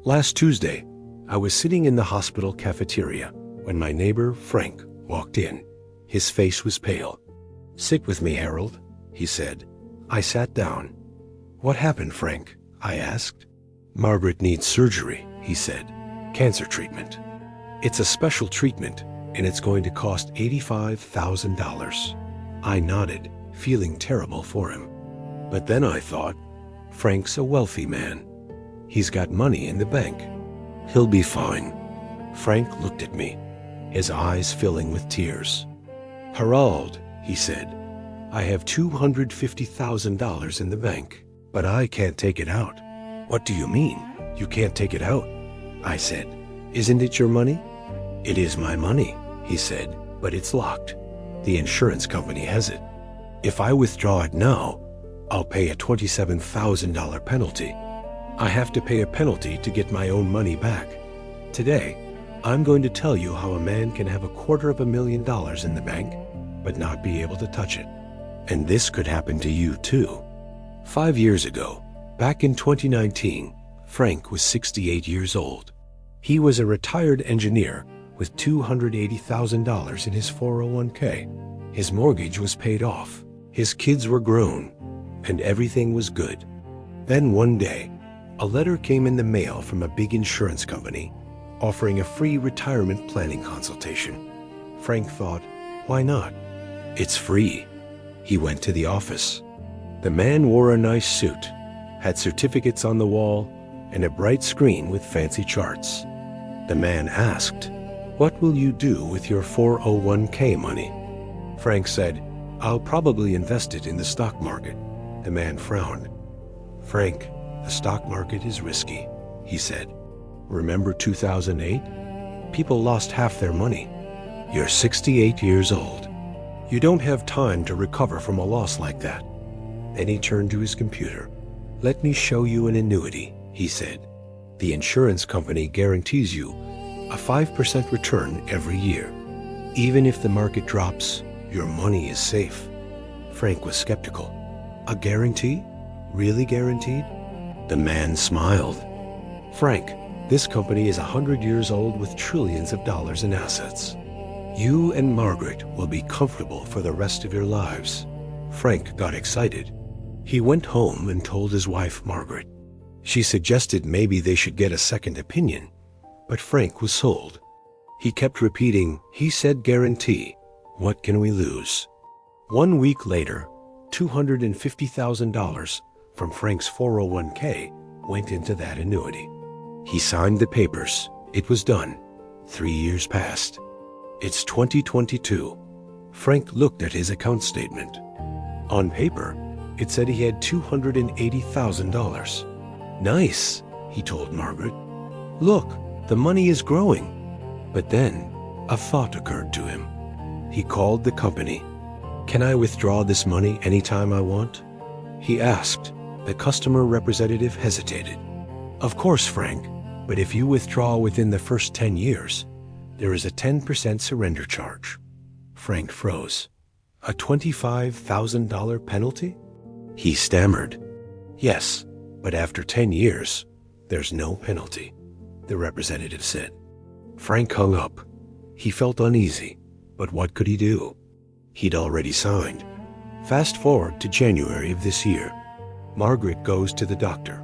Last Tuesday, I was sitting in the hospital cafeteria when my neighbor, Frank, walked in. His face was pale. "Sit with me, Harold," he said. I sat down. "What happened, Frank?" I asked. "Margaret needs surgery," he said. "Cancer treatment. It's a special treatment, and it's going to cost $85,000. I nodded, feeling terrible for him. But then I thought, Frank's a wealthy man. He's got money in the bank. He'll be fine. Frank looked at me, his eyes filling with tears. "Harold," he said, "I have $250,000 in the bank, but I can't take it out." "What do you mean? You can't take it out?" I said. "Isn't it your money?" "It is my money," he said, "but it's locked. The insurance company has it. If I withdraw it now, I'll pay a $27,000 penalty. I have to pay a penalty to get my own money back. Today, I'm going to tell you how a man can have $250,000 in the bank, but not be able to touch it. And this could happen to you too." 5 years ago, back in 2019, Frank was 68 years old. He was a retired engineer with $280,000 in his 401k. His mortgage was paid off. His kids were grown, and everything was good. Then one day, a letter came in the mail from a big insurance company offering a free retirement planning consultation. Frank thought, why not? It's free. He went to the office. The man wore a nice suit, had certificates on the wall, and a bright screen with fancy charts. The man asked, "What will you do with your 401k money?" Frank said, "I'll probably invest it in the stock market." The man frowned. "Frank, the stock market is risky," he said. "Remember 2008? People lost half their money. You're 68 years old. You don't have time to recover from a loss like that." Then he turned to his computer. "Let me show you an annuity," he said. "The insurance company guarantees you a 5% return every year. Even if the market drops, your money is safe." Frank was skeptical. "A guarantee? Really guaranteed?" The man smiled. "Frank, this company is 100 years old with trillions of dollars in assets. You and Margaret will be comfortable for the rest of your lives." Frank got excited. He went home and told his wife, Margaret. She suggested maybe they should get a second opinion, but Frank was sold. He kept repeating, "He said guarantee. What can we lose?" 1 week later, $250,000 from Frank's 401k went into that annuity. He signed the papers. It was done. 3 years passed. It's 2022. Frank looked at his account statement. On paper, it said he had $280,000. "Nice," he told Margaret. "Look, the money is growing." But then, a thought occurred to him. He called the company. "Can I withdraw this money anytime I want?" He asked. The customer representative hesitated. "Of course, Frank, but if you withdraw within the first 10 years, there is a 10% surrender charge." Frank froze. "A $25,000 penalty?" He stammered. "Yes, but after 10 years, there's no penalty," the representative said. Frank hung up. He felt uneasy, but what could he do? He'd already signed. Fast forward to January of this year. Margaret goes to the doctor.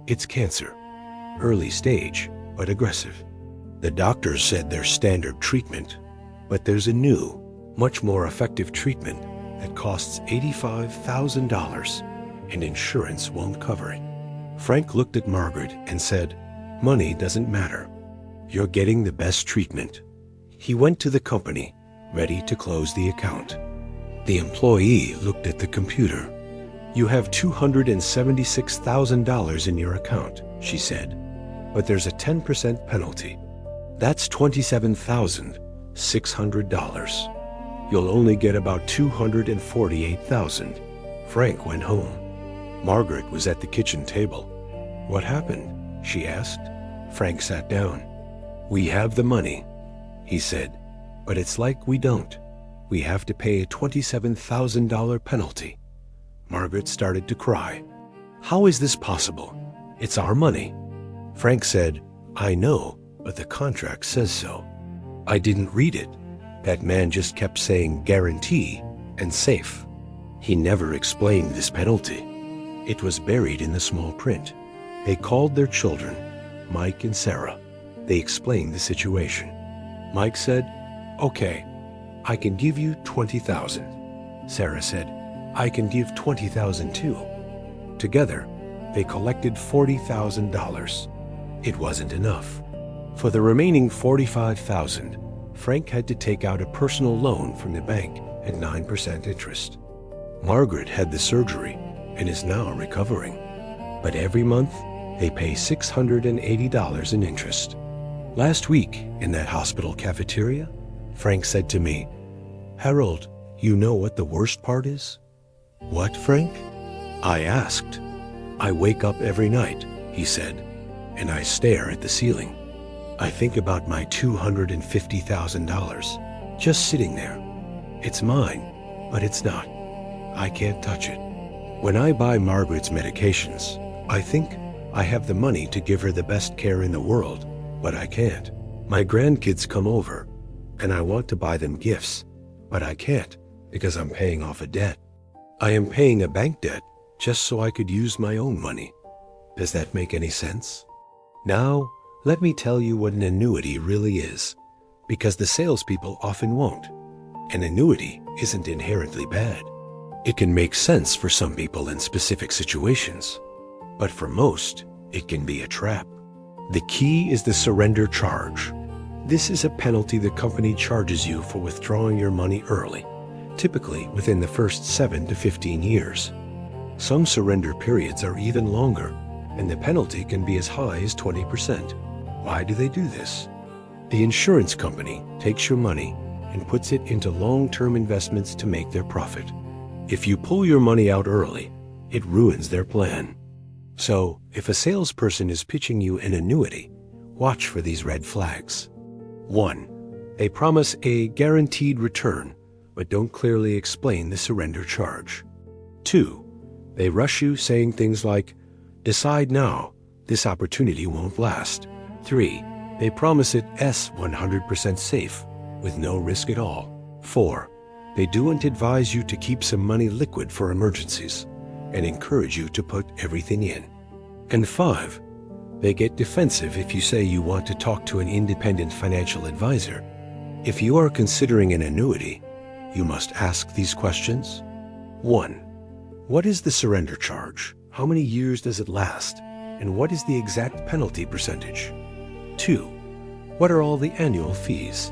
It's cancer. Early stage, but aggressive. The doctors said there's standard treatment, but there's a new, much more effective treatment that costs $85,000, and insurance won't cover it. Frank looked at Margaret and said, "Money doesn't matter. You're getting the best treatment." He went to the company, ready to close the account. The employee looked at the computer. "You have $276,000 in your account," she said, "but there's a 10% penalty. That's $27,600. You'll only get about $248,000. Frank went home. Margaret was at the kitchen table. "What happened?" she asked. Frank sat down. "We have the money," he said, "but it's like we don't. We have to pay a $27,000 penalty." Margaret started to cry. "How is this possible? It's our money." Frank said, "I know, but the contract says so." I didn't read it. That man just kept saying guarantee and safe. He never explained this penalty. It was buried in the small print. They called their children, Mike and Sarah. They explained the situation. Mike said, "Okay, I can give you 20,000. Sarah said, "I can give 20,000 too." Together, they collected $40,000. It wasn't enough. For the remaining $45,000, Frank had to take out a personal loan from the bank at 9% interest. Margaret had the surgery and is now recovering. But every month, they pay $680 in interest. Last week, in that hospital cafeteria, Frank said to me, "Harold, you know what the worst part is?" "What, Frank?" I asked. "I wake up every night," he said, "and I stare at the ceiling. I think about my $250,000 just sitting there. It's mine, but it's not. I can't touch it. When I buy Margaret's medications, I think I have the money to give her the best care in the world, but I can't. My grandkids come over, and I want to buy them gifts, but I can't because I'm paying off a debt. I am paying a bank debt just so I could use my own money. Does that make any sense? Now, let me tell you what an annuity really is, because the salespeople often won't. An annuity isn't inherently bad. It can make sense for some people in specific situations, but for most, it can be a trap. The key is the surrender charge. This is a penalty the company charges you for withdrawing your money early, typically within the first 7 to 15 years. Some surrender periods are even longer, and the penalty can be as high as 20%. Why do they do this? The insurance company takes your money and puts it into long-term investments to make their profit. If you pull your money out early, it ruins their plan. So, if a salesperson is pitching you an annuity, watch for these red flags. 1. They promise a guaranteed return, but don't clearly explain the surrender charge. 2. They rush you saying things like, "Decide now, this opportunity won't last." 3. They promise it 100% safe, with no risk at all. 4. They don't advise you to keep some money liquid for emergencies, and encourage you to put everything in. And 5. They get defensive if you say you want to talk to an independent financial advisor. If you are considering an annuity, you must ask these questions. 1. What is the surrender charge? How many years does it last? And what is the exact penalty percentage? 2. What are all the annual fees?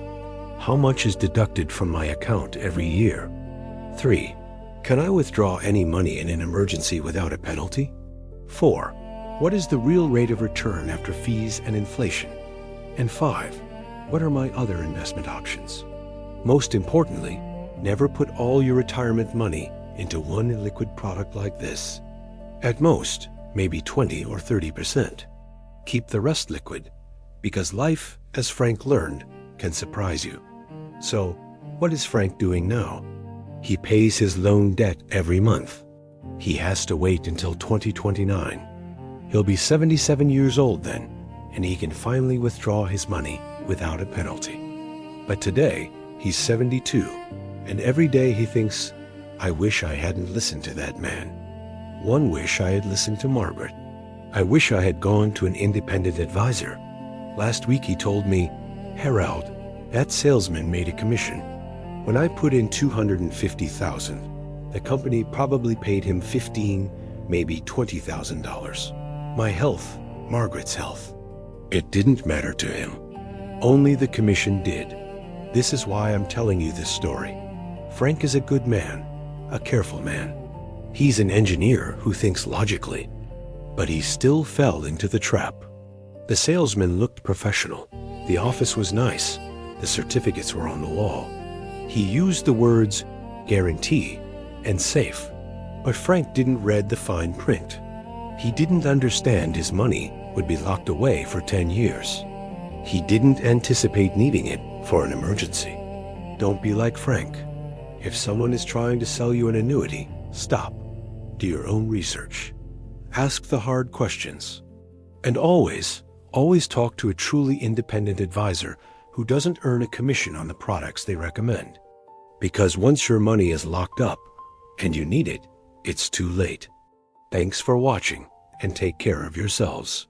How much is deducted from my account every year? 3. Can I withdraw any money in an emergency without a penalty? 4. What is the real rate of return after fees and inflation? And 5. What are my other investment options? Most importantly, never put all your retirement money into one illiquid product like this. At most, maybe 20 or 30%. Keep the rest liquid, because life, as Frank learned, can surprise you. So, what is Frank doing now? He pays his loan debt every month. He has to wait until 2029. He'll be 77 years old then, and he can finally withdraw his money without a penalty. But today, he's 72, and every day he thinks, "I wish I hadn't listened to that man. One wish I had listened to Margaret. I wish I had gone to an independent advisor. Last week he told me, 'Harold, that salesman made a commission. When I put in $250,000, the company probably paid him $15,000, maybe $20,000. My health, Margaret's health. It didn't matter to him. Only the commission did. This is why I'm telling you this story. Frank is a good man, a careful man. He's an engineer who thinks logically, but he still fell into the trap. The salesman looked professional. The office was nice. The certificates were on the wall. He used the words guarantee and safe, but Frank didn't read the fine print. He didn't understand his money would be locked away for 10 years. He didn't anticipate needing it for an emergency. Don't be like Frank. If someone is trying to sell you an annuity, stop. Do your own research. Ask the hard questions. And always, Always talk to a truly independent advisor who doesn't earn a commission on the products they recommend. Because once your money is locked up and you need it, it's too late. Thanks for watching and take care of yourselves.